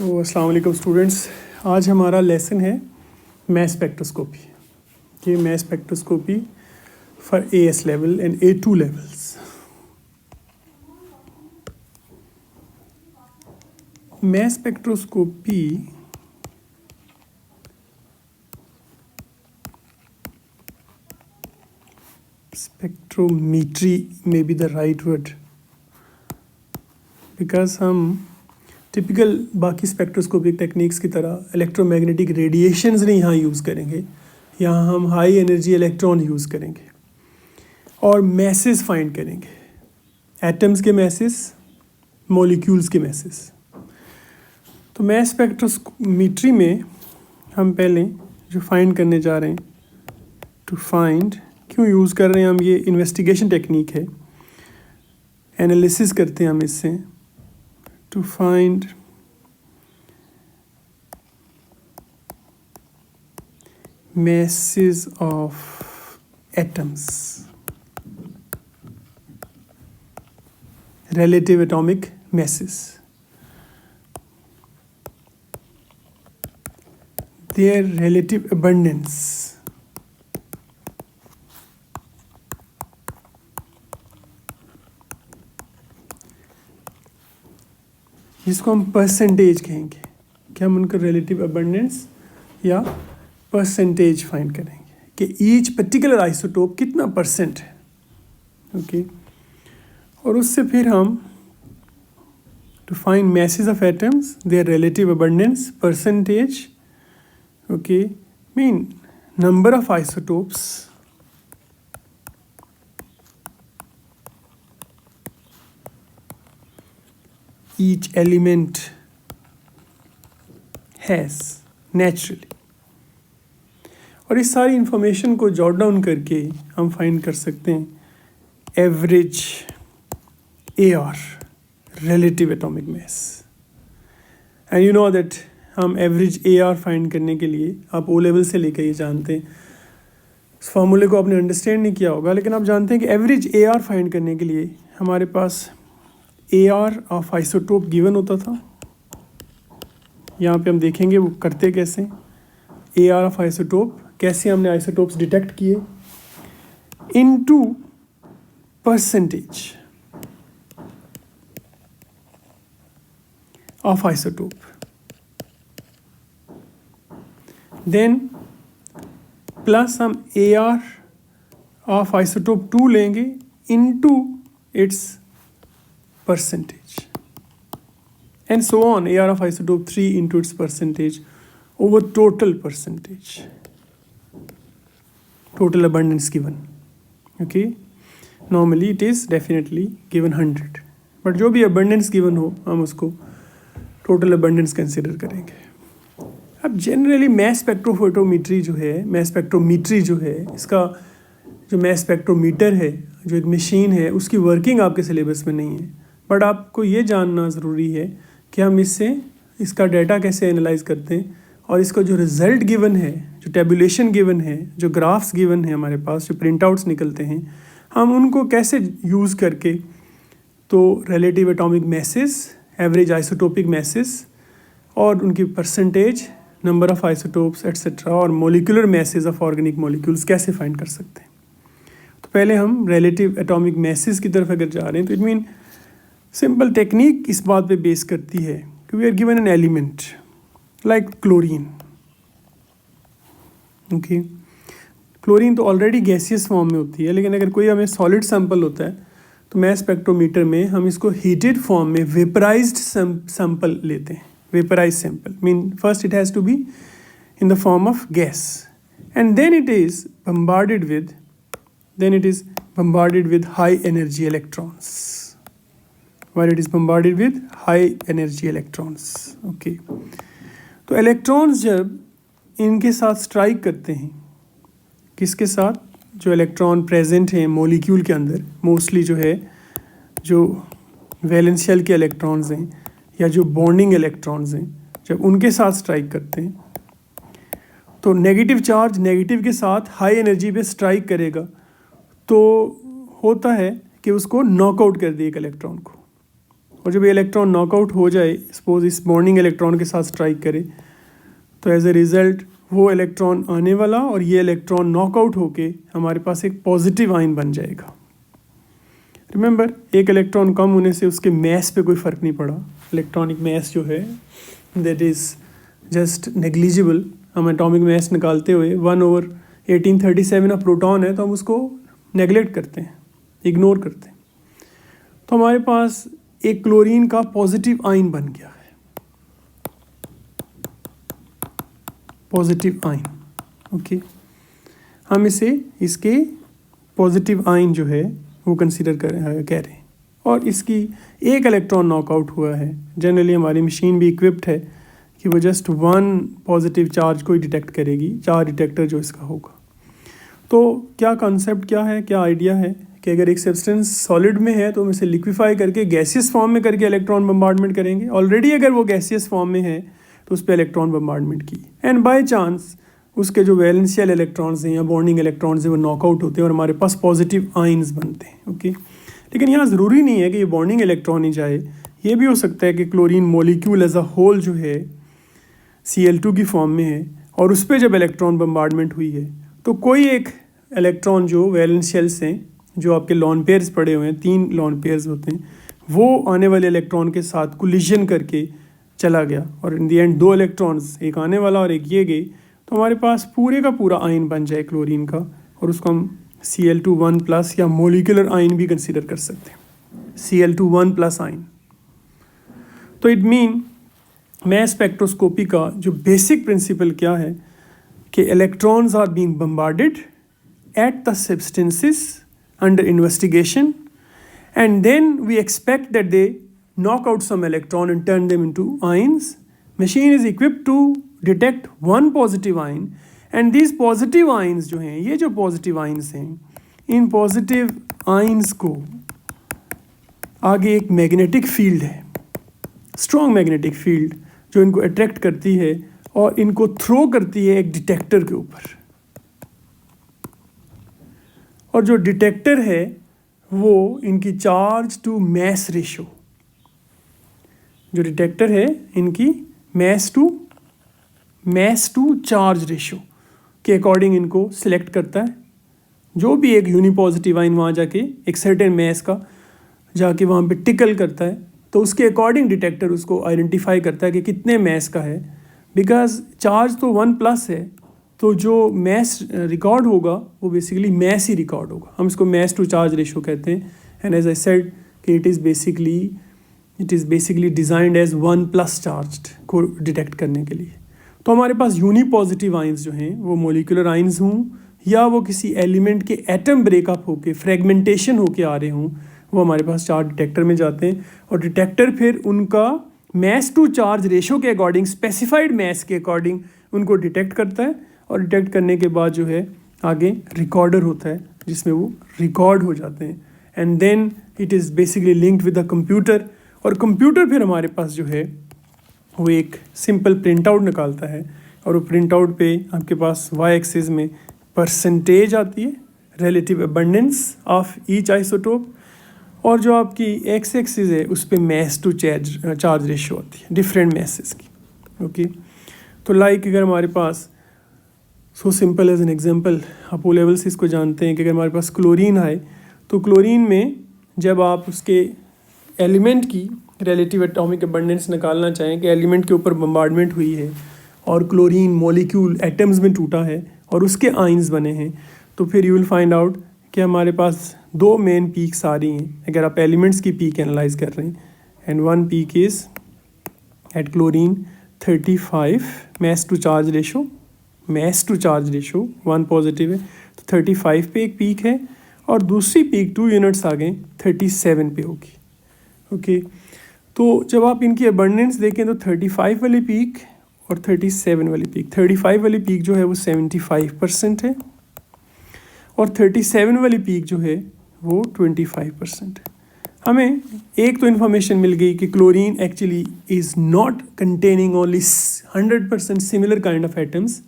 तो अस्सलाम वालेकुम स्टूडेंट्स, आज हमारा लेसन है मैस स्पेक्ट्रोस्कोपी। ये mass spectroscopy for AS level and A2 levels. Mass spectroscopy spectrometry may be the right word, because हम टिपिकल बाकी स्पेक्ट्रोस्कोपिक टेक्निक्स की तरह इलेक्ट्रोमैग्नेटिक रेडिएशंस नहीं यहाँ यूज़ करेंगे। यहाँ हम हाई एनर्जी इलेक्ट्रॉन यूज़ करेंगे और मैसेस फाइंड करेंगे, एटम्स के मैसेस, मॉलिक्यूल्स के मैसेस। तो मैस स्पेक्ट्रोमीट्री में हम पहले जो फाइंड करने जा रहे हैं, टू फाइंड, क्यों यूज़ कर रहे हैं हम, ये इन्वेस्टिगेशन टेक्निक है, एनालिसिस करते हैं हम इससे, to find masses of atoms, relative atomic masses, their relative abundance, जिसको हम परसेंटेज कहेंगे, कि हम उनका रिलेटिव अबंडेंस या परसेंटेज फाइंड करेंगे कि ईच पर्टिकुलर आइसोटोप कितना परसेंट है। ओके, और उससे फिर हम to find masses of atoms, their relative abundance, percentage, okay, mean number of isotopes, each element has naturally, और इस सारी इंफॉर्मेशन को जॉट डाउन करके हम फाइंड कर सकते हैं average AR, relative atomic mass. And you know that हम एवरेज AR फाइंड करने के लिए, आप O लेवल से लेकर ये जानते हैं, इस फॉर्मूले को आपने अंडरस्टैंड नहीं किया होगा, लेकिन आप जानते हैं कि एवरेज AR फाइंड करने के लिए हमारे पास AR ऑफ आइसोटोप गिवन होता था। यहाँ पे हम देखेंगे वो करते कैसे, AR ऑफ आइसोटोप, कैसे हमने आइसोटोप्स डिटेक्ट किए, into percentage of isotope, then plus हम AR ऑफ आइसोटोप 2 लेंगे into its percentage, and so on, AR of isotope 3 into its percentage over total percentage, total abundance given. Okay, normally it is definitely given 100, but जो भी abundance given हो हम उसको total abundance consider करेंगे। अब generally mass spectrophotometry जो है, mass spectrometry जो है, इसका जो mass spectrometer है, जो एक मशीन है, उसकी वर्किंग आपके सिलेबस में नहीं है, बट आपको ये जानना ज़रूरी है कि हम इसका डाटा कैसे एनालाइज करते हैं, और इसका जो रिज़ल्ट गिवन है, जो टेबुलेशन गिवन है, जो ग्राफ्स गिवन है हमारे पास, जो प्रिंट आउट्स निकलते हैं, हम उनको कैसे यूज़ करके तो relative atomic masses, average isotopic masses और उनकी percentage, number of isotopes etcetera, और molecular masses of organic molecules कैसे फाइंड कर सकते हैं। तो पहले हम रिलेटिव एटॉमिक मैसेज की तरफ अगर जा रहे हैं, तो इट मीन सिंपल टेक्निक इस बात पे बेस करती है कि we are given an element like chlorine. Okay, chlorine तो ऑलरेडी गैसियस फॉर्म में होती है, लेकिन अगर कोई हमें सॉलिड सैंपल होता है तो मैस स्पेक्ट्रोमीटर में हम इसको हीटेड फॉर्म में वेपराइज्ड सैंपल लेते हैं। Vaporise sample mean first it has to be in the form of gas, and then it is bombarded with high energy electrons, while it is bombarded with high energy electrons. Okay, तो electrons जब इनके साथ strike करते हैं, किसके साथ, जो electron present हैं मॉलिक्यूल के अंदर, मोस्टली जो है जो वैलेंस शेल के इलेक्ट्रॉन्स हैं या जो बॉन्डिंग इलेक्ट्रॉन्स हैं, जब उनके साथ स्ट्राइक करते हैं तो नेगेटिव चार्ज नेगेटिव के साथ हाई एनर्जी पे स्ट्राइक करेगा, तो होता है कि उसको नॉकआउट कर दिए एक इलेक्ट्रॉन को, और जब ये इलेक्ट्रॉन नॉकआउट हो जाए, सपोज इस बॉन्डिंग इलेक्ट्रॉन के साथ स्ट्राइक करे, तो एज ए रिज़ल्ट वो इलेक्ट्रॉन आने वाला और ये इलेक्ट्रॉन नॉकआउट होके हमारे पास एक पॉजिटिव आयन बन जाएगा। रिमेंबर, एक इलेक्ट्रॉन कम होने से उसके मैस पे कोई फ़र्क नहीं पड़ा। इलेक्ट्रॉनिक मैस जो है दैट इज़ जस्ट नेग्लिजिबल। हम एटॉमिक मैस निकालते हुए 1/1837 ऑफ प्रोटॉन है तो हम उसको नेगलेक्ट करते हैं, इग्नोर करते हैं। तो हमारे पास एक क्लोरीन का पॉजिटिव आयन बन गया है, पॉजिटिव आयन। ओके, हम इसके पॉजिटिव आयन जो है वो कंसीडर कह रहे हैं। और इसकी एक इलेक्ट्रॉन नॉकआउट हुआ है। जनरली हमारी मशीन भी इक्विप्ड है कि वो जस्ट 1 पॉजिटिव चार्ज को ही डिटेक्ट करेगी, चार्ज डिटेक्टर जो इसका होगा। तो क्या कॉन्सेप्ट क्या है, क्या आइडिया है कि अगर एक सब्सटेंस सॉलिड में है तो हम इसे लिक्विफाई करके गैसियस फॉर्म में करके इलेक्ट्रॉन बम्बार्डमेंट करेंगे। ऑलरेडी अगर वो गैसियस फॉर्म में है तो उस पर इलेक्ट्रॉन बम्बार्डमेंट की, एंड बाय चांस उसके जो वैलेंशियल इलेक्ट्रॉन्स हैं या बॉन्डिंग इलेक्ट्रॉन्स हैं वो नॉकआउट होते हैं और हमारे पास पॉजिटिव आयंस बनते हैं। ओके, लेकिन यहाँ ज़रूरी नहीं है कि ये बॉन्डिंग इलेक्ट्रॉन ही जाए। ये भी हो सकता है कि chlorine molecule as a whole जो है Cl2 की फॉर्म में है और उस पर जब इलेक्ट्रॉन बम्बार्डमेंट हुई है तो कोई एक इलेक्ट्रॉन जो वैलेंशियल्स हैं, जो आपके लॉन पेयर्स पड़े हुए हैं, 3 लॉन पेयर्स होते हैं, वो आने वाले इलेक्ट्रॉन के साथ कोलिजन करके चला गया और इन दी एंड 2 इलेक्ट्रॉन्स, एक आने वाला और एक ये गए, तो हमारे पास पूरे का पूरा आयन बन जाए क्लोरीन का, और उसको हम Cl2 1+ या मोलिकुलर आयन भी कंसीडर कर सकते हैं, Cl2 1+ आयन। तो इट मीन मैस स्पेक्ट्रोस्कोपी का जो बेसिक प्रिंसिपल क्या है कि electrons are being bombarded at the substances under investigation and then we expect that they knock out some electron and turn them into ions. Machine is equipped to detect one positive ion and these positive ions जो हैं, ये जो positive ions हैं, इन positive ions को आगे एक magnetic field है, strong magnetic field, जो इनको attract करती है और इनको throw करती है एक detector के ऊपर। और जो detector है वो इनकी चार्ज टू मैस रेशो, जो डिटेक्टर है इनकी मैस टू चार्ज रेशो के अकॉर्डिंग इनको सिलेक्ट करता है। जो भी एक यूनिपॉजिटिव आयन वहाँ जाके एक सर्टेन मैस का जाके वहाँ पे टिकल करता है तो उसके अकॉर्डिंग डिटेक्टर उसको आइडेंटिफाई करता है कि कितने मैस का है। बिकॉज चार्ज तो 1+ है तो जो मैस रिकॉर्ड होगा वो बेसिकली मैस ही रिकॉर्ड होगा। हम इसको मैस टू चार्ज रेशो कहते हैं। एंड एज आई सेड कि it is basically designed as 1+ charged को डिटेक्ट करने के लिए। तो हमारे पास यूनिपॉजिटिव आयंस जो हैं वो मोलिकुलर आयंस हों या वो किसी एलिमेंट के एटम ब्रेकअप होके फ्रेगमेंटेशन होके आ रहे हों, वो हमारे पास चार्ज डिटेक्टर में जाते हैं और डिटेक्टर फिर उनका मैस टू चार्ज रेशो के अकॉर्डिंग, स्पेसिफाइड मैस के अकॉर्डिंग उनको डिटेक्ट करता है और डिटेक्ट करने के बाद जो है आगे रिकॉर्डर होता है जिसमें वो रिकॉर्ड हो जाते हैं। And then it is basically linked with the computer, और कंप्यूटर फिर हमारे पास जो है वो एक सिंपल प्रिंट आउट निकालता है और वो प्रिंट आउट पे आपके पास वाई एक्सिस में परसेंटेज आती है, relative abundance of each isotope, और जो आपकी एक्स एक्सिस है उस पर मैस टू चार्ज रेशो आती है डिफरेंट मैसेस की। ओके, तो लाइक अगर हमारे पास so simple as an example, आप ओ लेवल से इसको जानते हैं कि अगर हमारे पास क्लोरीन आए तो क्लोरीन में जब आप उसके एलिमेंट की रिलेटिव एटॉमिक अबंडेंस निकालना चाहें कि एलिमेंट के ऊपर बम्बार्डमेंट हुई है और क्लोरीन मॉलिक्यूल एटम्स में टूटा है और उसके आयंस बने हैं, तो फिर यू विल फाइंड आउट कि हमारे पास 2 मेन पीक्स आ रही हैं अगर आप एलिमेंट्स की पीक एनालाइज कर रहे हैं। And one peak is at chlorine 35 mass to charge ratio, 1 positive है तो 35 पे एक पीक है, और दूसरी पीक 2 यूनिट्स आगे 37 पे होगी। ओके, तो जब आप इनकी अबंडेंस देखें तो 35 वाली पीक और 37 वाली पीक, 35 वाली पीक जो है वो 75% है और 37 वाली पीक जो है वो 25% है। हमें एक तो इन्फॉर्मेशन मिल गई कि chlorine actually is not containing only 100% similar kind of atoms,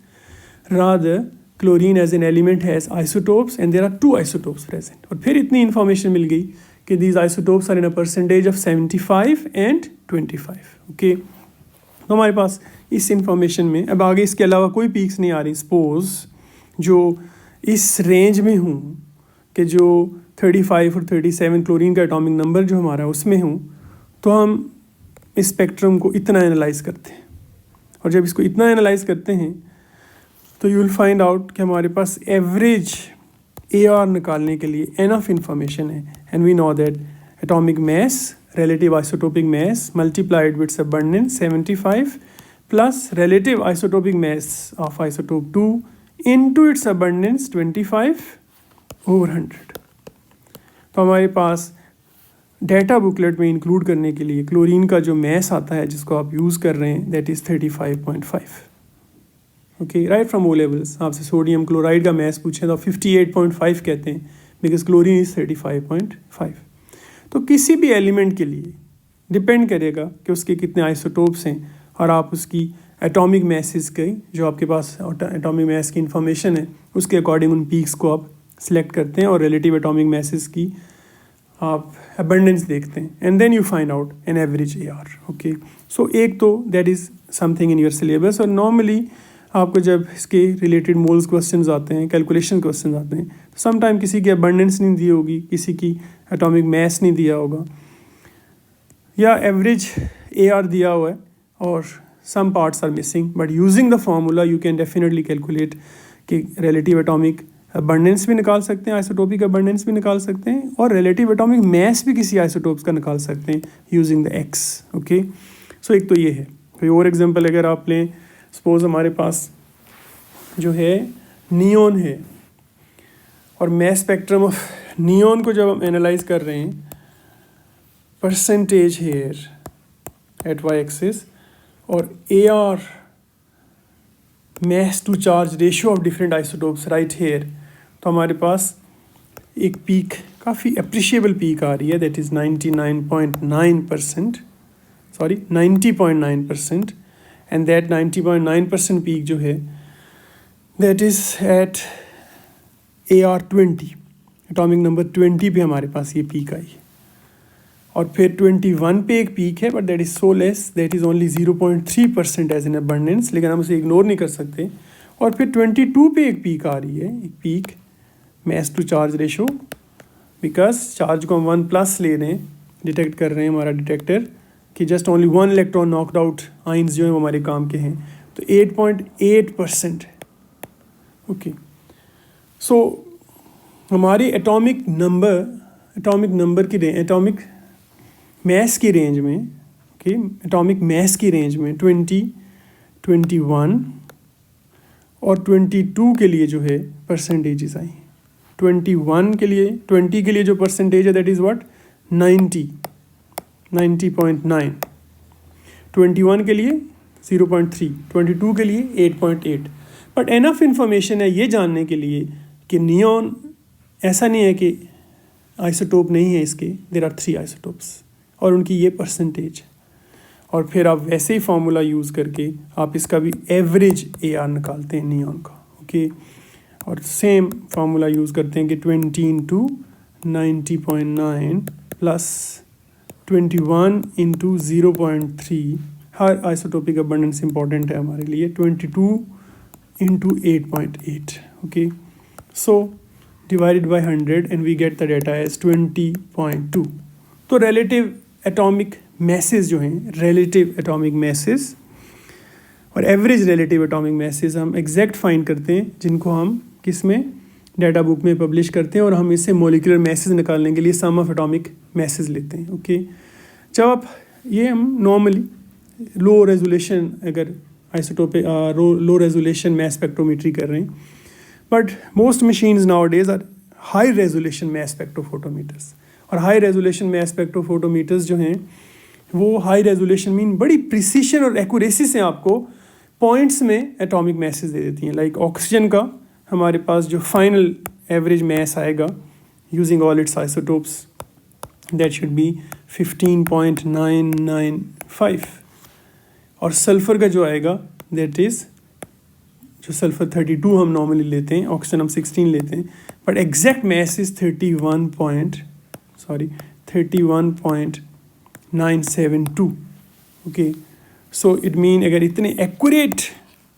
rather chlorine as an element has isotopes and there are 2 isotopes present। और फिर इतनी इन्फॉर्मेशन मिल गई कि these isotopes are in a percentage of 75 and 25. Okay, तो हमारे पास इस information में अब आगे इसके अलावा कोई पीक्स नहीं आ रही सपोज जो इस रेंज में हूँ कि जो 35 और 37 क्लोरीन का एटॉमिक नंबर जो हमारा उसमें हूँ, तो हम इस स्पेक्ट्रम को इतना एनालाइज करते हैं। और जब इसको इतना एनालाइज करते हैं तो यू विल फाइंड आउट कि हमारे पास एवरेज AR निकालने के लिए एनफ इंफॉर्मेशन है। And we know that atomic mass, relative isotopic mass multiplied with its abundance 75 plus relative isotopic mass of isotope 2 into its abundance 25/100। तो हमारे पास डेटा बुकलेट में include करने के लिए क्लोरीन का जो मैस आता है जिसको आप यूज़ कर रहे हैं that is 35.5। Okay, right from O levels आपसे सोडियम क्लोराइड का मैस पूछे तो 58.5 कहते हैं बिकॉज क्लोरीन इज़ 35.5। तो किसी भी एलिमेंट के लिए डिपेंड करेगा कि उसके कितने आइसोटोप्स हैं और आप उसकी एटॉमिक मैसेस की जो आपके पास एटॉमिक मैस की इंफॉर्मेशन है उसके अकॉर्डिंग उन पीक्स को आप सिलेक्ट करते हैं और रिलेटिव एटॉमिक मैसेस की आप अबंडेंस देखते हैं and then you find out an average AR। Okay, so एक तो that is something in your syllabus. और नॉर्मली आपको जब इसके रिलेटेड मोल्स क्वेश्चंस आते हैं, कैलकुलेशन क्वेश्चंस आते हैं, तो समटाइम किसी की अबंडेंस नहीं दी होगी, किसी की एटॉमिक मैस नहीं दिया होगा या एवरेज AR दिया हुआ है और some parts are missing, but using the formula you can definitely calculate कि रिलेटिव एटॉमिक अबंडेंस भी निकाल सकते हैं, आइसोटोपिक अबंडेंस भी निकाल सकते हैं और रिलेटिव एटॉमिक मैस भी किसी आइसोटोप्स का निकाल सकते हैं using the X। Okay, so एक तो ये है। कोई और एग्जांपल अगर आप लें, सपोज हमारे पास जो है नियॉन है और मैस स्पेक्ट्रम ऑफ नियॉन को जब हम एनालाइज कर रहे हैं percentage here at Y axis और AR mass to charge ratio of different isotopes right here, तो हमारे पास एक पीक काफ़ी अप्रिशिएबल पीक आ रही है that is 99.9%, sorry 90.9%, and that 90.9% peak जो है that is at AR 20, atomic number 20 पे हमारे पास ये पीक आई। और फिर 21 पे एक पीक है but that is so less that is only 0.3% as in abundance, लेकिन हम उसे इग्नोर नहीं कर सकते। और फिर 22 पे एक पीक आ रही है, एक peak mass to charge ratio, because charge को हम 1+ ले रहे हैं, डिटेक्ट कर रहे हैं हमारा डिटेक्टर कि just only 1 electron knocked out ions जो है वो हमारे काम के हैं, तो 8.8% है। ओके, सो हमारी एटॉमिक मैस की रेंज में, ओके, एटॉमिक मैस की रेंज में 20, 21 और 22 के लिए जो है परसेंटेजेस आई। 21 के लिए, 20 के लिए जो परसेंटेज है दैट इज़ व्हाट 90.9, 21 के लिए 0.3, 22 के लिए 8.8। बट एनफ इंफॉर्मेशन है ये जानने के लिए कि नियॉन ऐसा नहीं है कि आइसोटोप नहीं है इसके, देयर आर 3 आइसोटोप्स और उनकी ये परसेंटेज। और फिर आप वैसे ही फार्मूला यूज़ करके आप इसका भी एवरेज AR निकालते हैं नियॉन का। ओके, और सेम फार्मूला यूज़ करते हैं कि 20 इंटू 90.9 प्लस 21 इंटू 0.3, हर आइसोटोपिक अबंडेंस इंपॉर्टेंट है हमारे लिए, 22 into 8.8। Okay, so divided by 100 and we get the data as 20.2। तो relative atomic masses जो हैं, relative atomic masses और average relative atomic masses हम exact find करते हैं, जिनको हम किस में डाटा बुक में पब्लिश करते हैं और हम इससे मोलिकुलर मैसेज निकालने के लिए सम ऑफ एटॉमिक मैसेज लेते हैं। ओके, जब आप ये हम नॉर्मली लो रेजोल्यूशन अगर isotopic low resolution mass spectrometry कर रहे हैं, but most machines nowadays are high resolution mass spectrophotometers. और हाई रेजोल्यूशन मैस स्पेक्ट्रोफोटोमीटर्स जो हैं वो हाई रेजोल्यूशन मीन बड़ी प्रिसीशन और एक्यूरेसी से आपको पॉइंट्स में एटॉमिक मैसेज दे देती हैं। लाइक ऑक्सीजन का हमारे पास जो फाइनल एवरेज मैस आएगा using all it's isotopes that should be 15.995, और सल्फ़र का जो आएगा दैट इज़ जो सल्फ़र 32 हम नॉर्मली लेते हैं, ऑक्सीजन हम 16 लेते हैं, but exact mass is 31.972. Okay, so it mean अगर इतने एक्यूरेट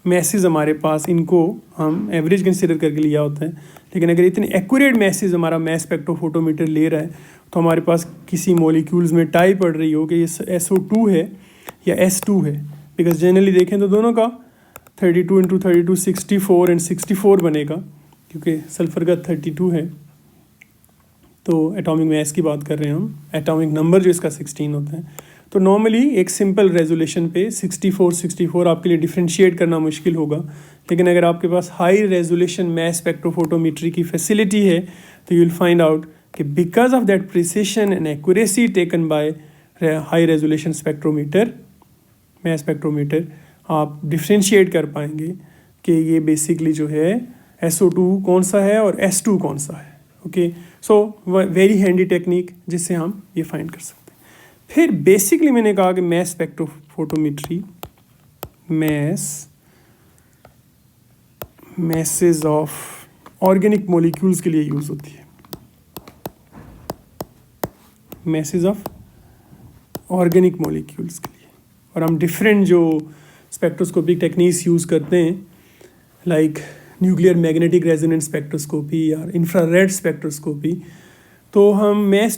मैसेज हमारे पास, इनको हम एवरेज कंसिडर करके लिया होता है, लेकिन अगर इतने एक्यूरेट मैसेज हमारा मैस स्पेक्ट्रोफोटोमीटर ले रहा है तो हमारे पास किसी मॉलिक्यूल्स में टाई पड़ रही हो कि ये SO2 है या S2 है, बिकॉज जनरली देखें तो दोनों का 32 × 32 64 एंड 64 बनेगा, क्योंकि सल्फर का 32 है तो एटॉमिक मैस की बात कर रहे हैं हम, एटॉमिक नंबर जो इसका 16 होता है। तो नॉर्मली एक सिंपल रेजोल्यूशन पे 64 आपके लिए डिफ्रेंशिएट करना मुश्किल होगा, लेकिन अगर आपके पास हाई रेजोल्यूशन मैस स्पेक्ट्रोफोटोमेट्री की फैसिलिटी है तो यू विल फाइंड आउट कि because of that precision and accuracy taken by high resolution spectrometer, mass spectrometer, आप डिफ्रेंशिएट कर पाएंगे कि ये बेसिकली जो है SO2 कौन सा है और S2 कौन सा है। Okay, so very handy technique जिससे हम ये फाइंड कर सकते हैं। फिर बेसिकली मैंने कहा कि mass spectrophotometry masses of organic molecules के लिए यूज़ होती है, मैसेज ऑफ ऑर्गेनिक मॉलिक्यूल्स के लिए। और हम डिफरेंट जो स्पेक्ट्रोस्कोपिक टेक्निक्स यूज़ करते हैं, like nuclear magnetic resonance spectroscopy या इंफ्रारेड स्पेक्ट्रोस्कोपी, तो हम मैस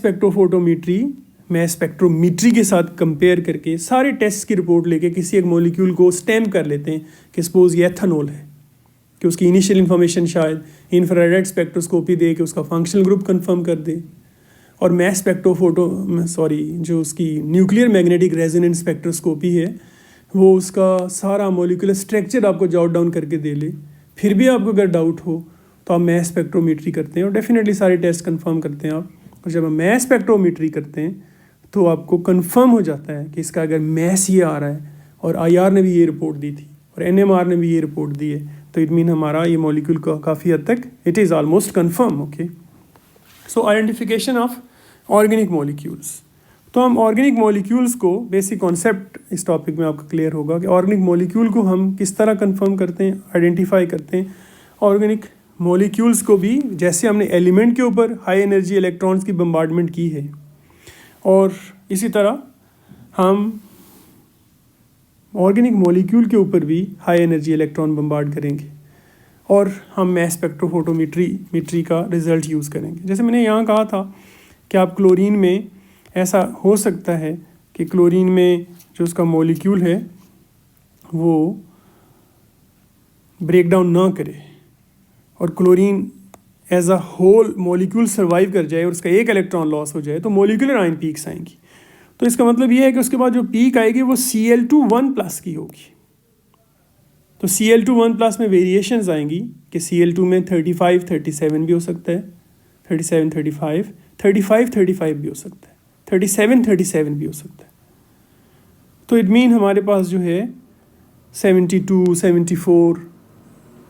स्पेक्ट्रोमीट्री के साथ कंपेयर करके सारे टेस्ट की रिपोर्ट लेके किसी एक मॉलिक्यूल को स्टैम्प कर लेते हैं कि सपोज ये एथेनॉल है, कि उसकी इनिशियल इन्फॉर्मेशन शायद इंफ्रारेड स्पेक्ट्रोस्कोपी दे के उसका फंक्शनल ग्रुप कंफर्म कर दे, और मैस जो उसकी न्यूक्लियर मैग्नेटिक रेजोनेंस स्पेक्ट्रोस्कोपी है वो उसका सारा मॉलिक्यूलर स्ट्रक्चर आपको जॉट डाउन करके दे ले। फिर भी आपको अगर डाउट हो तो आप मैस स्पेक्ट्रोमीट्री करते हैं और डेफिनेटली सारे टेस्ट कंफर्म करते हैं आप। और जब हम मैस स्पेक्ट्रोमीट्री करते हैं तो आपको कंफर्म हो जाता है कि इसका अगर मैस ये आ रहा है और IR ने भी ये रिपोर्ट दी थी और NMR ने भी ये रिपोर्ट दी है, तो इट मीन हमारा ये मॉलिक्यूल का काफ़ी हद तक it is almost confirm. Okay, so identification of organic molecules. तो हम ऑर्गेनिक मॉलिक्यूल्स को, बेसिक कॉन्सेप्ट इस टॉपिक में आपका क्लियर होगा कि ऑर्गेनिक मॉलिक्यूल को हम किस तरह कंफर्म करते हैं, आइडेंटिफाई करते हैं। ऑर्गेनिक मॉलिक्यूल्स को भी जैसे हमने एलिमेंट के ऊपर हाई एनर्जी इलेक्ट्रॉन्स की बम्बार्डमेंट की है, और इसी तरह हम ऑर्गेनिक मॉलिक्यूल के ऊपर भी हाई एनर्जी इलेक्ट्रॉन बम्बार्ड करेंगे और हम मैस स्पेक्ट्रोफोटोमेट्री का रिज़ल्ट यूज़ करेंगे। जैसे मैंने यहाँ कहा था कि आप क्लोरीन में ऐसा हो सकता है कि क्लोरीन में जो उसका मॉलिक्यूल है वो ब्रेक डाउन ना करे और chlorine as a whole molecule survive कर जाए और उसका एक इलेक्ट्रॉन लॉस हो जाए तो मॉलिक्यूलर आयन पीक्स आएंगी। तो इसका मतलब ये है कि उसके बाद जो पीक आएगी वो Cl2 1+ की होगी। तो Cl2 1+ में वेरिएशंस आएंगी कि Cl2 में 35 37 भी हो सकता है, 37 35 35 35 भी हो सकता है, 37 37 भी हो सकता है। तो इट मीन हमारे पास जो है 72 74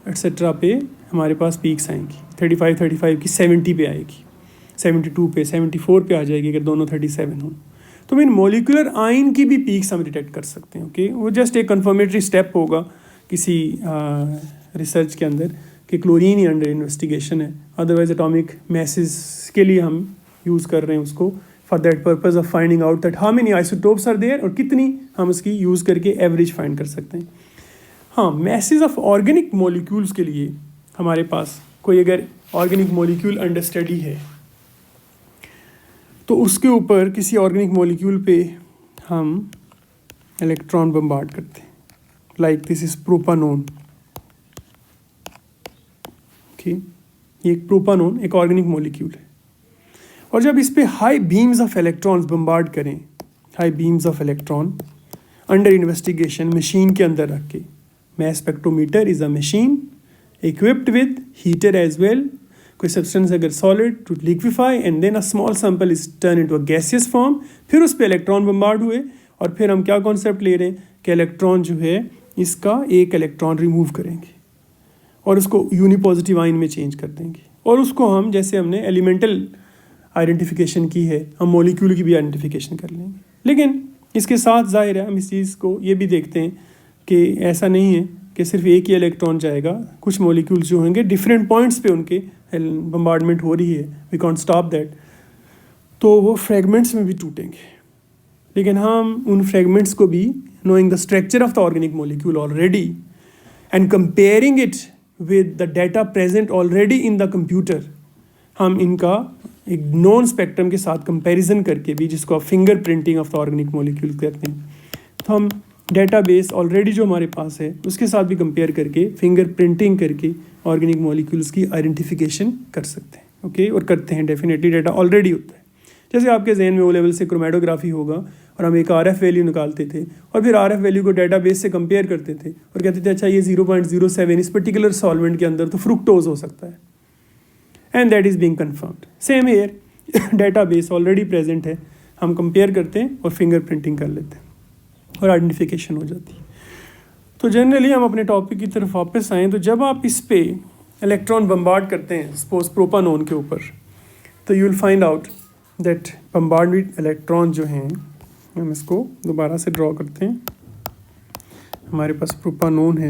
एट्सेट्रा पे हमारे पास पीक्स आएंगी। 35 35 की 70 पे आएगी, 72 पे 74 पे आ जाएगी अगर दोनों 37 हों। तो मीन मॉलिक्यूलर आयन की भी पीक्स हम डिटेक्ट कर सकते हैं। ओके, वो जस्ट एक कन्फर्मेटरी स्टेप होगा किसी रिसर्च के अंदर कि क्लोरीन ही अंडर इन्वेस्टिगेशन है, अदरवाइज एटॉमिक मैसेज के लिए हम यूज़ कर रहे हैं उसको for that purpose of finding out that how many isotopes are there और कितनी हम उसकी यूज़ करके एवरेज फाइंड कर सकते हैं। हाँ, मैसेज ऑफ ऑर्गेनिक मॉलिक्यूल्स के लिए हमारे पास कोई अगर ऑर्गेनिक मॉलिक्यूल अंडर स्टडी है तो उसके ऊपर किसी ऑर्गेनिक मॉलिक्यूल पे हम इलेक्ट्रॉन बम्बार्ड करते हैं, like this is propanone. Okay, ये एक प्रोपानोन एक ऑर्गेनिक मॉलिक्यूल है, और जब इस पे high beams of electrons bombard करें, high beams of electron under investigation machine के अंदर रख के, mass spectrometer is a machine equipped with heater as well, कोई सब्सटेंस अगर solid to liquefy and then a small sample is turn into a gaseous form, फिर उस पर electron bombard हुए और फिर हम क्या कॉन्सेप्ट ले रहे हैं कि इलेक्ट्रॉन जो है इसका एक इलेक्ट्रॉन रिमूव करेंगे और उसको यूनिपॉजिटिव आयन में चेंज कर देंगे, और उसको हम जैसे हमने एलिमेंटल आइडेंटिफिकेशन की है हम मॉलिक्यूल की भी आइडेंटिफिकेशन कर लेंगे। लेकिन इसके साथ जाहिर है हम इस चीज़ को ये भी देखते हैं कि ऐसा नहीं है कि सिर्फ एक ही इलेक्ट्रॉन जाएगा, कुछ मॉलिक्यूल्स जो होंगे डिफरेंट पॉइंट्स पे उनके बम्बार्डमेंट हो रही है, वी कॉन्ट स्टॉप दैट। तो वो फ्रेगमेंट्स में भी टूटेंगे। लेकिन हम उन फ्रेगमेंट्स को भी knowing the structure of the organic molecule already and comparing it with the data present already in the computer, हम इनका एक नॉन स्पेक्ट्रम के साथ कंपैरिजन करके भी, जिसको आप finger printing of the organic molecule कहते हैं, तो हम डेटाबेस ऑलरेडी जो हमारे पास है उसके साथ भी कंपेयर करके फिंगर प्रिंटिंग करके ऑर्गेनिक मॉलिक्यूल्स की आइडेंटिफिकेशन कर सकते हैं। ओके, और करते हैं, डेफिनेटली डेटा ऑलरेडी होता है। जैसे आपके जहन में ओ लेवल से क्रोमेटोग्राफी होगा और हम एक RF वैल्यू निकालते थे और फिर RF वैल्यू को डेटाबेस से कंपेयर करते थे और कहते थे अच्छा ये 0.07 इस पर्टिकुलर सॉल्वेंट के अंदर तो फ्रुक्टोज हो सकता है, and that is being confirmed. Same here, database already present है, हम कंपेयर करते हैं और फिंगर प्रिंटिंग कर लेते हैं और आइडेंटिफिकेशन हो जाती है। तो जनरली हम अपने टॉपिक की तरफ वापस आएँ, तो जब आप इस पे इलेक्ट्रॉन बम्बार्ड करते हैं सपोज प्रोपानोन के ऊपर, तो you will find out that bombarded electron जो हैं, हम इसको दोबारा से ड्रॉ करते हैं। हमारे पास प्रोपानोन है,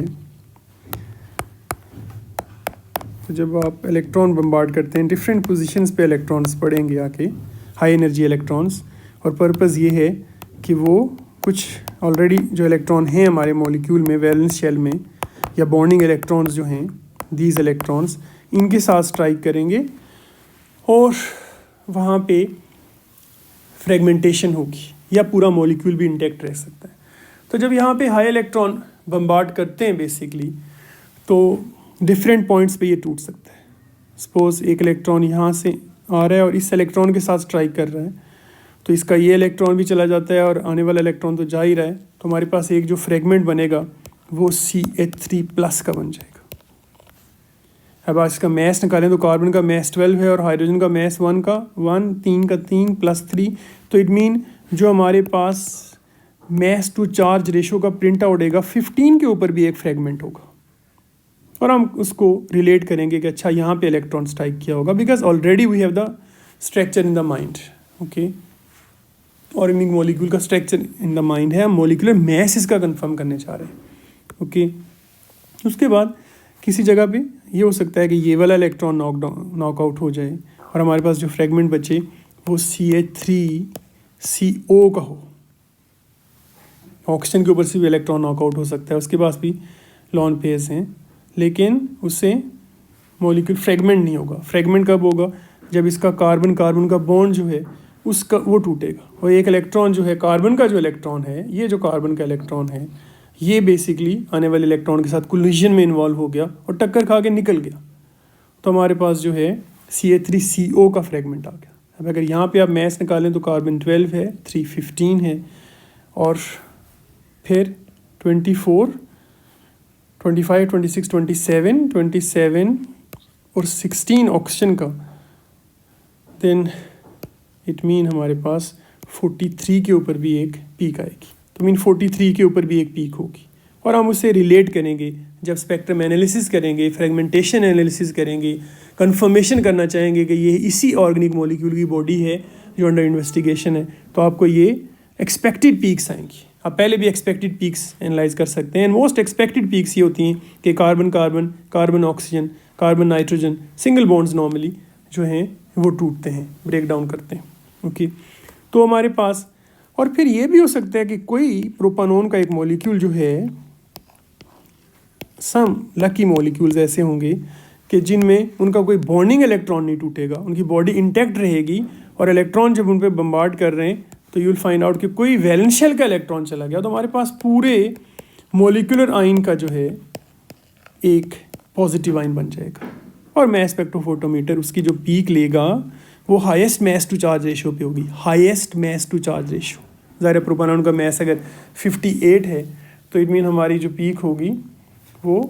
तो जब आप इलेक्ट्रॉन बम्बार्ड करते हैं डिफरेंट पोजीशंस पे इलेक्ट्रॉन्स पड़ेंगे आके, हाई एनर्जी इलेक्ट्रॉन्स, और पर्पस ये है कि वो कुछ ऑलरेडी जो इलेक्ट्रॉन हैं हमारे मॉलिक्यूल में वैलेंस शेल में, या बॉन्डिंग इलेक्ट्रॉन्स जो हैं, दीज इलेक्ट्रॉन्स इनके साथ स्ट्राइक करेंगे और वहाँ पे फ्रेगमेंटेशन होगी या पूरा मॉलिक्यूल भी इंटैक्ट रह सकता है। तो जब यहाँ पे हाई इलेक्ट्रॉन बम्बार्ड करते हैं बेसिकली, तो डिफरेंट पॉइंट्स पे ये टूट सकता है। सपोज एक इलेक्ट्रॉन यहाँ से आ रहा है और इस इलेक्ट्रॉन के साथ स्ट्राइक कर रहा है, तो इसका ये इलेक्ट्रॉन भी चला जाता है और आने वाला इलेक्ट्रॉन तो जा ही रहा है, तो हमारे पास एक जो फ्रेगमेंट बनेगा वो CH3+ का बन जाएगा। अब आप इसका मैस निकालें तो कार्बन का मैस 12 है और हाइड्रोजन का मैस 1 का 1, 3 का 3 + 3, तो इट मीन जो हमारे पास मैस टू चार्ज रेशो का प्रिंट आउट होगा 15 के ऊपर भी एक फ्रेगमेंट होगा, और हम उसको रिलेट करेंगे कि अच्छा यहाँ पे इलेक्ट्रॉन स्ट्राइक किया होगा, because already we have the structure in the mind. Okay, organic molecule का स्ट्रक्चर इन द माइंड है, हम मॉलिक्यूलर मैस इसका कंफर्म करने चाह रहे हैं। ओके, उसके बाद किसी जगह पे ये हो सकता है कि ये वाला इलेक्ट्रॉन नॉकआउट हो जाए और हमारे पास जो फ्रेगमेंट बचे वो CH3CO का हो। ऑक्सीजन के ऊपर से भी इलेक्ट्रॉन नॉकआउट हो सकता है, उसके पास भी लॉन पेयर्स हैं, लेकिन उससे मॉलिक्यूल फ्रेगमेंट नहीं होगा। फ्रेगमेंट कब होगा? जब इसका कार्बन कार्बन का बॉन्ड जो है उसका वो टूटेगा, और एक इलेक्ट्रॉन जो है कार्बन का जो इलेक्ट्रॉन है, ये जो कार्बन का इलेक्ट्रॉन है ये बेसिकली आने वाले इलेक्ट्रॉन के साथ कोलिजन में इन्वॉल्व हो गया और टक्कर खा के निकल गया, तो हमारे पास जो है CH3CO का फ्रेगमेंट आ गया। अब अगर यहाँ पे आप मैस निकालें तो कार्बन 12 है, 3 15 है, और फिर 24 25 26 27 और 16 ऑक्सीजन का, देन इट मीन हमारे पास 43 के ऊपर भी एक पीक आएगी। तो मीन 43 के ऊपर भी एक पीक होगी, और हम उसे रिलेट करेंगे जब स्पेक्ट्रम एनालिसिस करेंगे, फ्रेगमेंटेशन एनालिसिस करेंगे, कंफर्मेशन करना चाहेंगे कि ये इसी ऑर्गेनिक मॉलिक्यूल की बॉडी है जो अंडर इन्वेस्टिगेशन है, तो आपको ये एक्सपेक्टेड पीक्स आएंगी। आप पहले भी एक्सपेक्टेड पीक्स एनालाइज कर सकते हैं। मोस्ट एक्सपेक्टेड पीक्स ये होती हैं कि carbon carbon, carbon oxygen, carbon nitrogen, single bonds normally जो हैं वो टूटते हैं, ब्रेक डाउन करते हैं। ओके, तो हमारे पास, और फिर ये भी हो सकता है कि कोई प्रोपानोन का एक मॉलिक्यूल जो है, सम लकी मॉलिक्यूल्स ऐसे होंगे कि जिनमें उनका कोई बॉन्डिंग इलेक्ट्रॉन नहीं टूटेगा, उनकी बॉडी इंटैक्ट रहेगी, और इलेक्ट्रॉन जब उन पर बम्बार्ड कर रहे हैं तो यू विल फाइंड आउट कि कोई वैलेंस शेल का इलेक्ट्रॉन चला गया, तो हमारे पास पूरे मॉलिक्यूलर आइन का जो है एक पॉजिटिव आइन बन जाएगा, और मैस स्पेक्ट्रोफोटोमीटर उसकी जो पीक लेगा वो highest mass to charge ratio पे होगी, highest mass to charge ratio. ज़ाहिर प्रोपानोन का मैस अगर 58 है तो इट मीन हमारी जो पीक होगी वो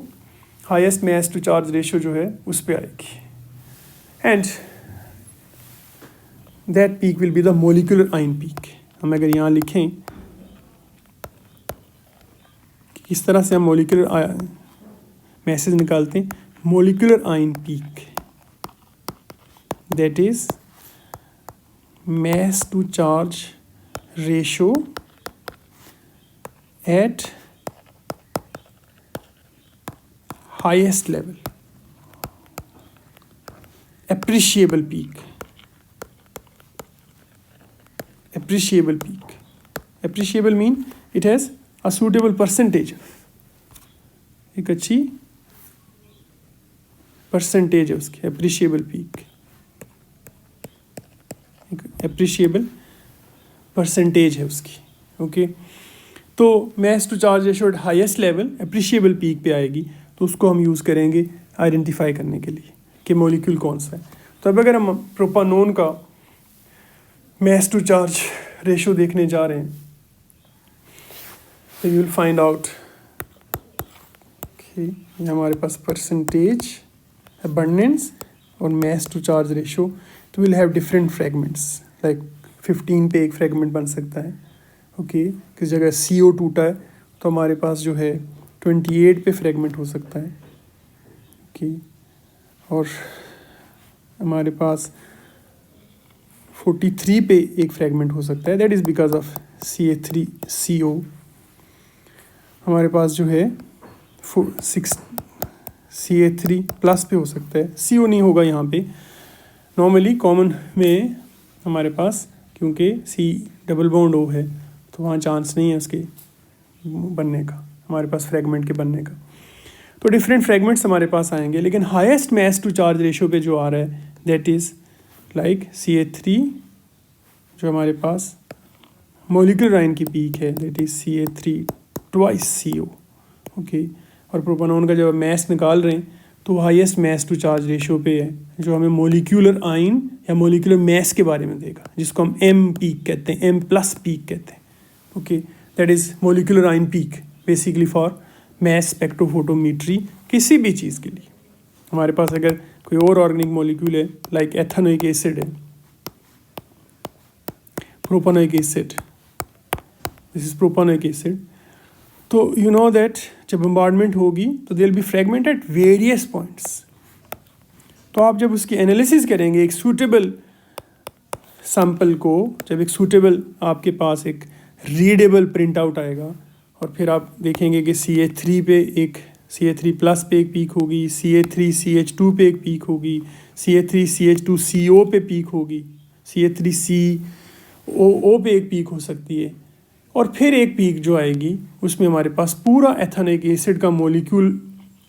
highest mass to charge ratio जो है उस पर आएगी, and that peak will be the molecular ion peak. हम अगर यहाँ लिखें कि किस तरह से हम मॉलिक्यूलर मैसेज निकालते हैं, molecular ion peak that is mass to charge ratio at highest level, appreciable peak, appreciable peak. Appreciable mean it has a suitable percentage, एक अच्छी परसेंटेज है उसकी, appreciable peak, एक appreciable परसेंटेज है उसकी. ओके, तो mass to charge ratio at highest level appreciable peak पे आएगी, तो उसको हम यूज़ करेंगे आइडेंटिफाई करने के लिए कि मॉलिक्यूल कौन सा है. तो अब अगर हम प्रोपानोन का mass to charge रेशो देखने जा रहे हैं, तो यू विल फाइंड आउट कि ये हमारे पास परसेंटेज, अबंडेंस और mass to charge रेशो, तो will have different fragments. Like 15 पे एक फ्रेगमेंट बन सकता है. ओके, किस जगह CO टूटा है तो हमारे पास जो है 28 पे फ्रेगमेंट हो सकता है. ओके, और हमारे पास 43 पे एक फ्रेगमेंट हो सकता है. That is because of Ca3CO. हमारे पास जो है 6 Ca3 प्लस पे हो सकता है. CO नहीं होगा यहाँ पे. नॉर्मली कॉमन में हमारे पास क्योंकि C डबल बॉन्ड O है तो वहाँ चांस नहीं है उसके बनने का, हमारे पास फ्रेगमेंट के बनने का. तो डिफरेंट फ्रेगमेंट्स हमारे पास आएंगे, लेकिन highest mass to charge ratio पे जो आ रहा है दैट इज़ लाइक Ca3, जो हमारे पास मोलिकुलर आयन की पीक है that is Ca3 twice CO. Okay, और प्रोपानोन का जब मैस निकाल रहे हैं तो highest mass to charge ratio पे है, जो हमें मोलिकुलर आयन या मोलिकुलर मैस के बारे में देगा, जिसको हम M पीक कहते हैं, M प्लस पीक कहते हैं. Okay, that is molecular ion peak basically for mass spectrophotometry किसी भी चीज़ के लिए. हमारे पास अगर कोई और ऑर्गेनिक मॉलिक्यूल है लाइक एथेनोइक एसिड है, propanoic acid, this is propanoic acid, तो यू नो दैट जब बम्बार्डमेंट होगी तो they will be fragment at various points. तो आप जब उसकी एनालिसिस करेंगे एक सूटेबल सैंपल को, जब एक सूटेबल आपके पास एक रीडेबल प्रिंट आउट आएगा और फिर आप देखेंगे कि Ca3 पे एक Ca3 प्लस पे एक पीक होगी, Ca3CH2 पे एक पीक होगी, Ca3CH2CO पे पीक होगी, Ca3COO पे एक पीक हो सकती है, और फिर एक पीक जो आएगी उसमें हमारे पास पूरा एथेनोइक एसिड का मॉलिक्यूल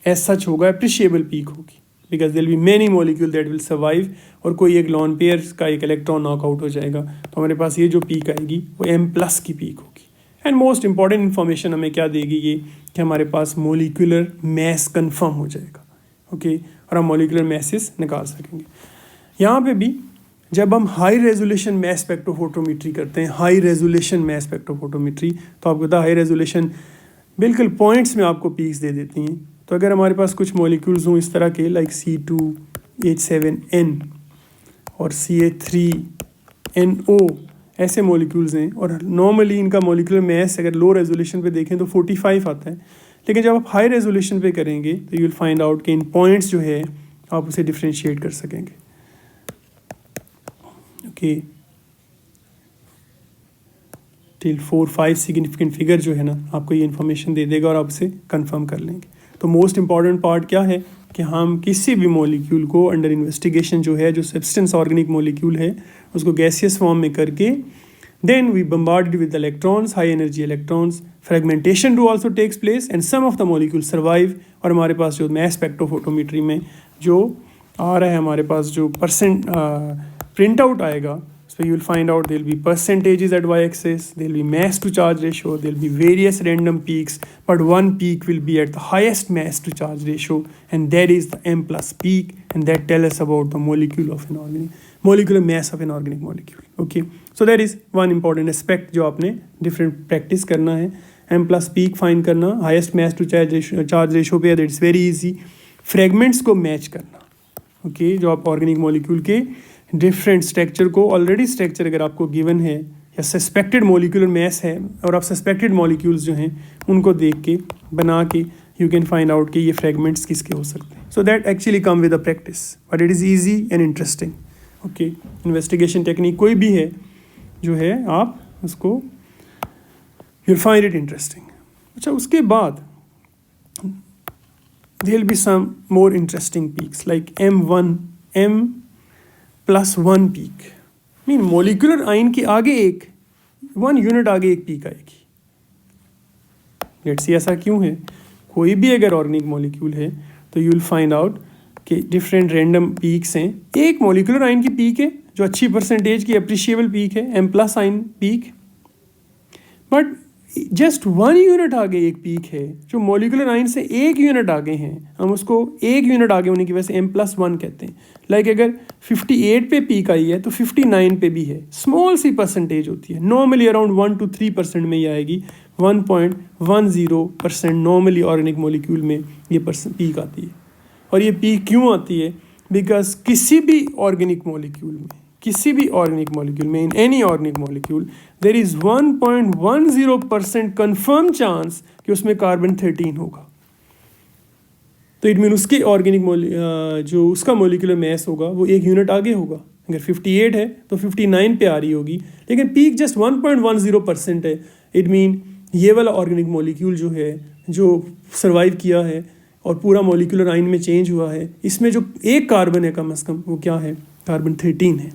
एज सच होगा, अप्रिशिएबल पीक होगी, because there will be many molecule that will survive, और कोई एक लॉन पेयर का एक इलेक्ट्रॉन नॉकआउट हो जाएगा, तो हमारे पास ये जो पीक आएगी वो M प्लस की पीक होगी. एंड मोस्ट इंपॉर्टेंट इन्फॉर्मेशन हमें क्या देगी ये कि हमारे पास मोलिकुलर मैस कंफर्म हो जाएगा. ओके, और हम मोलिकुलर मैसेस निकाल सकेंगे. यहाँ पे भी जब हम हाई रेजोल्यूशन मैस स्पेक्ट्रोफोटोमीट्री करते हैं, हाई रेजोल्यूशन मैस स्पेक्ट्रोफोटोमीट्री, तो आपको पता है हाई रेजोल्यूशन बिल्कुल पॉइंट्स में आपको पीक्स दे देती हैं. तो अगर हमारे पास कुछ मॉलिक्यूल्स हों इस तरह के लाइक C2H7N और Ca3NO, ऐसे मॉलिक्यूल्स हैं, और नॉर्मली इनका मॉलिक्यूलर मैस अगर लो रेजोल्यूशन पे देखें तो 45 आता है, लेकिन जब आप हाई रेजोल्यूशन पे करेंगे तो यू विल फाइंड आउट कि इन पॉइंट्स जो है आप उसे डिफ्रेंशिएट कर सकेंगे. ओके, टिल 4-5 सिग्निफिकेंट फिगर जो है ना आपको ये इन्फॉर्मेशन दे देगा और आप उसे कंफर्म कर लेंगे. तो मोस्ट इंपॉर्टेंट पार्ट क्या है कि हम किसी भी मॉलिक्यूल को अंडर इन्वेस्टिगेशन जो है, जो सब्सटेंस ऑर्गेनिक मॉलिक्यूल है, उसको गैसियस फॉर्म में करके then we bombard with electrons, high energy electrons, fragmentation do also takes place and some of the molecule survive. और हमारे पास जो मैस स्पेक्ट्रोफोटोमीट्री में जो आ रहा है, हमारे पास जो प्रिंट आउट आएगा, so you will find out there will be percentages at y-axis, there will be mass to charge ratio, there will be various random peaks, but one peak will be at the highest mass to charge ratio, and that is the M plus peak, and that tells us about the molecule of an organic, molecular mass of an organic molecule. Okay, so that is one important aspect जो आपने different practice करना है. M plus peak find करना, highest mass to charge ratio पे, that is very easy. Fragments को match करना, okay, जो आप organic molecule के डिफरेंट स्ट्रक्चर को, ऑलरेडी स्ट्रक्चर अगर आपको गिवन है या सस्पेक्टेड मॉलिक्यूलर मैस है और आप सस्पेक्टेड मॉलिक्यूल्स जो हैं उनको देख के बना के यू कैन फाइंड आउट कि ये फ्रेगमेंट्स किसके हो सकते हैं. So that actually come with a practice, but it is easy and interesting. Okay, investigation technique कोई भी है जो है आप उसको यू फाइंड इट इंटरेस्टिंग. अच्छा, उसके बाद there will be some more interesting peaks like M+1 peak. Mean molecular ion के आगे एक 1 यूनिट आगे एक पीक आएगी। लेट्स सी ऐसा क्यों है? कोई भी अगर ऑर्गेनिक मॉलिक्यूल है तो यू विल फाइंड आउट कि डिफरेंट रैंडम पीक्स हैं। एक मॉलिक्यूलर आयन की पीक है जो अच्छी परसेंटेज की अप्रिशिएबल पीक है, M+ ion peak, but just 1 unit आगे एक पीक है जो मॉलिक्यूलर आयन से 1 यूनिट आगे हैं, हम उसको 1 यूनिट आगे होने की वजह से M+1 कहते हैं। लाइक अगर 58 पे पीक आई है तो 59 पे भी है, स्मॉल सी परसेंटेज होती है, नॉर्मली अराउंड 1 to 3% में ही आएगी। 1.10% नॉर्मली ऑर्गेनिक मॉलिक्यूल में ये पीक आती है। और ये पीक क्यों आती है? बिकॉज किसी भी ऑर्गेनिक मॉलिक्यूल में in any organic molecule there is 1.10% confirm chance कि उसमें कार्बन 13 होगा। तो इट मीन उसके ऑर्गेनिक जो उसका मॉलिक्यूलर मैस होगा वो 1 यूनिट आगे होगा। अगर 58 है तो 59 पे आ रही होगी, लेकिन पीक जस्ट 1.10% है। इट मीन ये वाला ऑर्गेनिक मॉलिक्यूल जो है, जो सर्वाइव किया है और पूरा मॉलिक्यूलर आयन में चेंज हुआ है, इसमें जो एक कार्बन है कम से कम वो क्या है? कार्बन 13 है।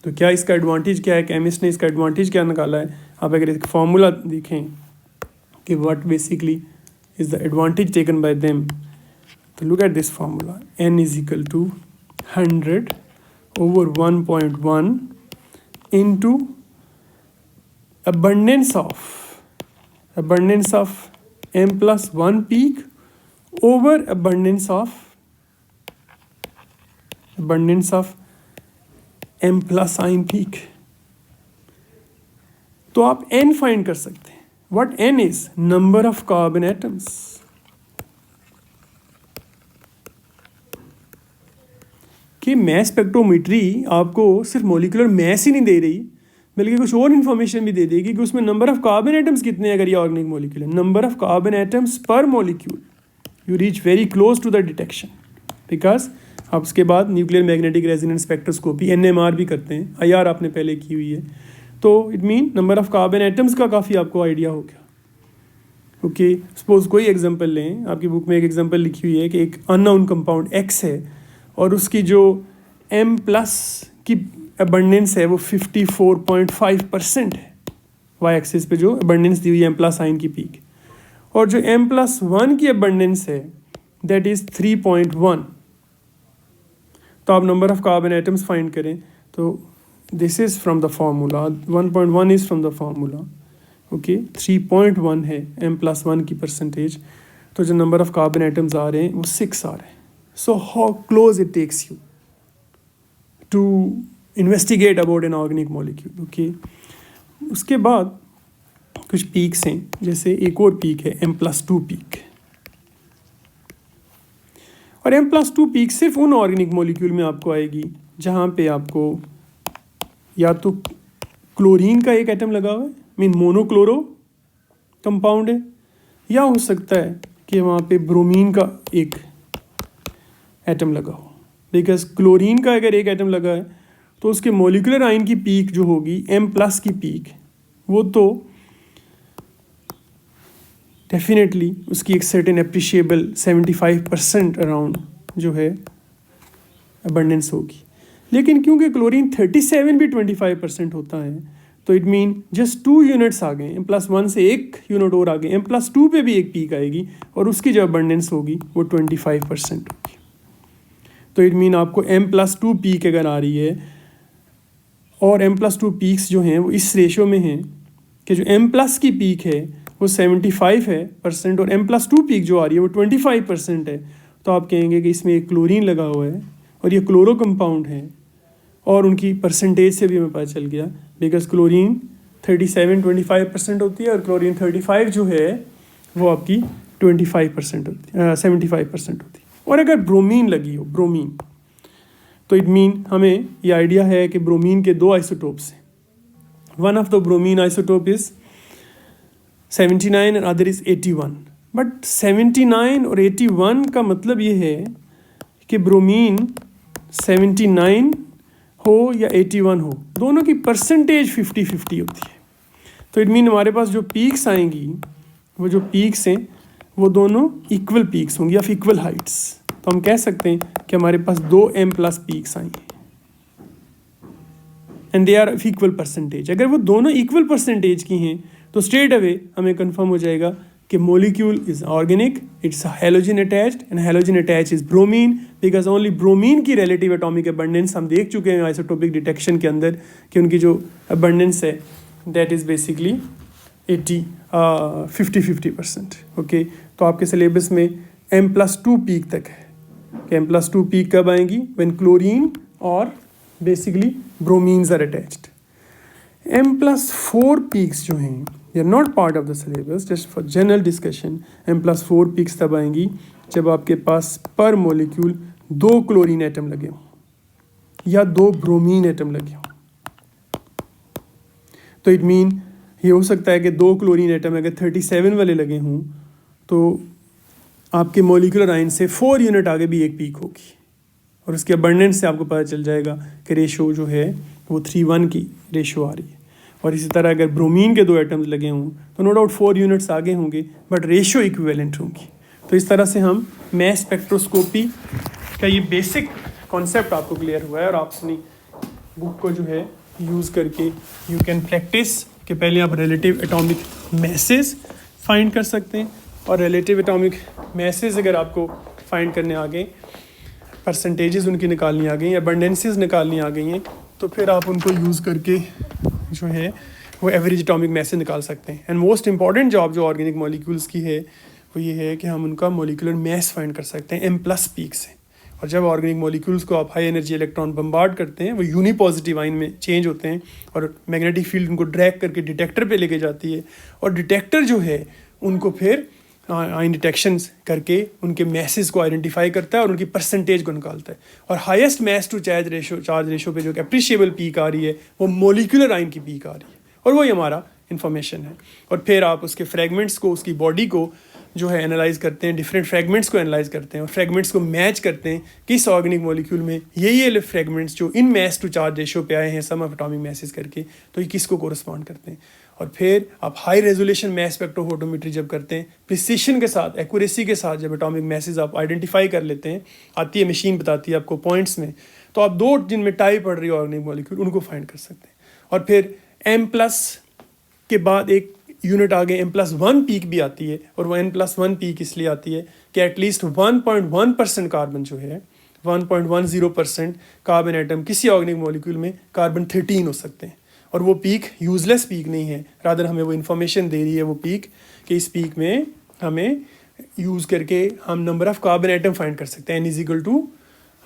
तो क्या इसका एडवांटेज क्या है? केमिस्ट ने इसका एडवांटेज क्या निकाला है? आप अगर एक फॉर्मूला देखें कि what basically is the advantage taken by them, तो look at this formula, n is equal to 100 over 1.1 into abundance of M+1 peak over abundance of M+ ion peak. तो आप n फाइंड कर सकते हैं। What n is? Number of carbon atoms. कि mess spectrometry आपको सिर्फ molecular mess ही नहीं दे रही, बल्कि कुछ और इन्फॉर्मेशन भी दे देगी कि उसमें नंबर ऑफ कार्बन एटम्स कितने हैं। अगर ये ऑर्गेनिक मॉलिक्यूल है, number of carbon atoms per molecule, you reach very close to the detection. Because आप उसके बाद nuclear magnetic resonance spectroscopy NMR भी करते हैं, IR आपने पहले की हुई है, तो it mean number of carbon atoms का काफ़ी आपको आइडिया हो गया। ओके, सपोज कोई एग्जांपल लें, आपकी बुक में एक एग्जांपल लिखी हुई है कि एक अननोन कंपाउंड X है और उसकी जो M+ की अबंडेंस है वो 54.5% है। वाई एक्सिस पे जो अबंडेंस दी हुई है M+ आयन की पीक, और जो M+1 की अबंडेंस है दैट इज़ 3.1। तो आप number of carbon atoms find करें तो this is from the formula, 1.1 is from the formula. Okay, 3.1 है M+1 की परसेंटेज, तो जो नंबर ऑफ कार्बन एटम्स आ रहे हैं वो 6 आ रहे हैं। So how close it takes you to investigate about an organic molecule, okay? उसके बाद कुछ पीक्स हैं, जैसे एक और पीक है M+2 पीक। और M+2 पीक सिर्फ उन ऑर्गेनिक मॉलिक्यूल में आपको आएगी जहाँ पे आपको या तो क्लोरीन का एक एटम लगा हुआ है, मीन मोनोक्लोरो कंपाउंड है, या हो सकता है कि वहाँ पे ब्रोमीन का एक एटम लगा हो। बिकॉज क्लोरीन का अगर एक एटम लगा है तो उसके मॉलिक्यूलर आयन की पीक जो होगी M+ की पीक, वो तो डेफिनेटली उसकी एक सर्टेन अप्रिशिएबल 75% अराउंड जो है अबंडेंस होगी। लेकिन क्योंकि क्लोरीन 37 भी 25% होता है, तो इट मीन जस्ट 2 यूनिट्स आ गए, M+1 से 1 यूनिट और आ गए, M+2 पे भी एक पीक आएगी और उसकी जो अबंडेंस होगी वो 25% होगी। तो इट मीन आपको M+2 पीक अगर आ रही है, और M+2 पीक्स जो हैं वो इस रेशो में हैं कि जो M+ की पीक है वो 75% और M+2 पीक जो आ रही है वो 25% है, तो आप कहेंगे कि इसमें एक क्लोरीन लगा हुआ है और ये क्लोरो कंपाउंड है। और उनकी परसेंटेज से भी हमें पता चल गया, बिकॉज क्लोरीन 25% होती है और क्लोरीन 35 जो है वो आपकी 75% होती है, 75% होती है। और अगर ब्रोमीन लगी हो, ब्रोमीन, तो इट मीन हमें ये आइडिया है कि ब्रोमीन के 2 आइसोटोप्स हैं। One of the bromine isotope is 79 and other is 81। But 79 और 81 का मतलब ये है कि ब्रोमीन 79 हो या 81 हो, दोनों की परसेंटेज 50-50 होती है। तो इट मीन हमारे पास जो पीक्स आएंगी, वो जो पीक्स हैं वो दोनों इक्वल पीक्स होंगी या फिर इक्वल हाइट्स। तो हम कह सकते हैं कि हमारे पास 2 M+ पीक्स आई हैं। And they are of equal percentage. अगर वो दोनों इक्वल परसेंटेज की हैं तो स्ट्रेट अवे हमें कंफर्म हो जाएगा कि molecule is organic, it's halogen attached, and halogen attach is bromine, because only bromine की रिलेटिव एटॉमिक अबंडेंस हम देख चुके हैं आइसोटोपिक डिटेक्शन के अंदर कि उनकी जो अबंडेंस है दैट इज़ बेसिकली 50-50%। ओके, तो आपके सिलेबस में M+2 पीक तक है कि M+2 पीक कब आएंगी, व्हेन क्लोरीन और basically bromines are attached. M+4 peaks जो हैं they are not part of the syllabus, just for general discussion. M+4 peaks तब आएंगी जब आपके पास पर मोलिक्यूल 2 क्लोरीन एटम लगे हों या 2 ब्रोमीन एटम लगे हों। तो इट मीन ये हो सकता है कि 2 क्लोरीन एटम अगर 37 वाले लगे हों तो आपके मोलिकुलर आयन से 4 यूनिट आगे भी एक पीक होगी, और उसके अबंडेंस से आपको पता चल जाएगा कि रेशो जो है वो 3:1 की रेशो आ रही है। और इसी तरह अगर ब्रोमीन के 2 एटम्स लगे हों तो नो डाउट 4 यूनिट्स आगे होंगे बट रेशो इक्विवेलेंट होंगी। तो इस तरह से हम मैस स्पेक्ट्रोस्कोपी का ये बेसिक कॉन्सेप्ट आपको क्लियर हुआ है, और आप अपनी बुक को जो है यूज़ करके यू कैन प्रैक्टिस कि पहले आप रिलेटिव एटॉमिक मैसेज फाइंड कर सकते हैं, और रिलेटिव एटॉमिक मैसेज अगर आपको फाइंड करने आ गए, परसेंटेजेस उनकी निकालनी आ गई हैं, अबंडेंसेस निकालनी आ गई हैं, तो फिर आप उनको यूज़ करके जो है वो एवरेज एटॉमिक मैसेज निकाल सकते हैं। एंड मोस्ट इंपॉर्टेंट जॉब जो ऑर्गेनिक मॉलिक्यूल्स की है वो ये है कि हम उनका मोलिकुलर मैस फाइंड कर सकते हैं M+ पीक से। और जब ऑर्गेनिक मॉलिक्यूल्स को आप हाई एनर्जी इलेक्ट्रॉन बम्बार्ड करते हैं वो यूनिपॉजिटिव आयन में चेंज होते हैं, और मैग्नेटिक फील्ड उनको ड्रैग करके डिटेक्टर पे लेके जाती है, और डिटेक्टर जो है उनको फिर आयन डिटेक्शंस करके उनके मैसेज को आइडेंटिफाई करता है और उनकी परसेंटेज को निकालता है। और highest mass to charge ratio पे जो अप्रिशिएबल पीक आ रही है वो मोलिकुलर आयन की पीक आ रही है, और वही हमारा इन्फॉर्मेशन है। और फिर आप उसके फ्रेगमेंट्स को, उसकी बॉडी को जो है एनालाइज करते हैं, डिफरेंट फ्रेगमेंट्स को एनालाइज करते हैं, और फ्रेगमेंट्स को मैच करते हैं किस ऑर्गेनिक मॉलिक्यूल में ये फ्रेगमेंट्स जो इन मैस टू चार्ज रेशो पे आए हैं सम ऑफ एटॉमिक मैसेज करके, तो ये किसको कोरस्पॉन्ड करते हैं। और फिर आप हाई रेजोल्यूशन मैस स्पेक्ट्रोफोटोमेट्री जब करते हैं, प्रिसिशन के साथ, एक्यूरेसी के साथ जब एटॉमिक मैसेज आप आइडेंटिफाई कर लेते हैं, आती है मशीन बताती है आपको पॉइंट्स में, तो आप 2 जिनमें टाई पड़ रही है ऑर्गेनिक मॉलिक्यूल उनको फाइंड कर सकते हैं। और फिर M+ के बाद एक यूनिट आगे M+1 पीक भी आती है, और वो N+1 पीक इसलिए आती है कि एटलीस्ट 1.1% कार्बन जो है 1.10% कार्बन एटम किसी ऑर्गेनिक मॉलिक्यूल में कार्बन 13 हो सकते हैं, और वो पीक यूजलेस पीक नहीं है, रादर हमें वो इन्फॉर्मेशन दे रही है वो पीक कि इस पीक में हमें यूज़ करके हम number of carbon atom find कर सकते हैं। N =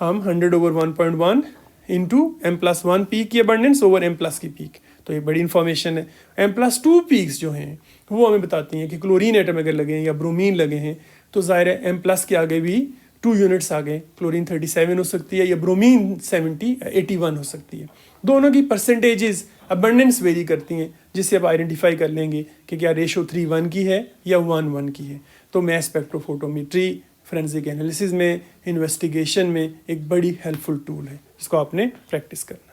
हम 100/1.1 इंटू M+1 पीक की अबंडेंस ओवर M+ की पीक, तो ये बड़ी इन्फॉर्मेशन है। M+2 पीक्स जो हैं वो हमें बताती हैं कि क्लोरीन एटम अगर लगे हैं या ब्रोमीन लगे हैं तो ज़ाहिर है M+ के आगे भी 2 यूनिट्स आगे क्लोरीन 37 हो सकती है या ब्रोमीन 81 हो सकती है। दोनों की परसेंटेजेस अबंडेंस वेरी करती हैं, जिससे आप आइडेंटिफाई कर लेंगे कि क्या रेशो 3:1 की है या 1:1 की है। तो मैस स्पेक्ट्रोफोटोमेट्री फोरेंसिक एनालिसिस में, इन्वेस्टिगेशन में एक बड़ी हेल्पफुल टूल है, जिसको आपने प्रैक्टिस करना।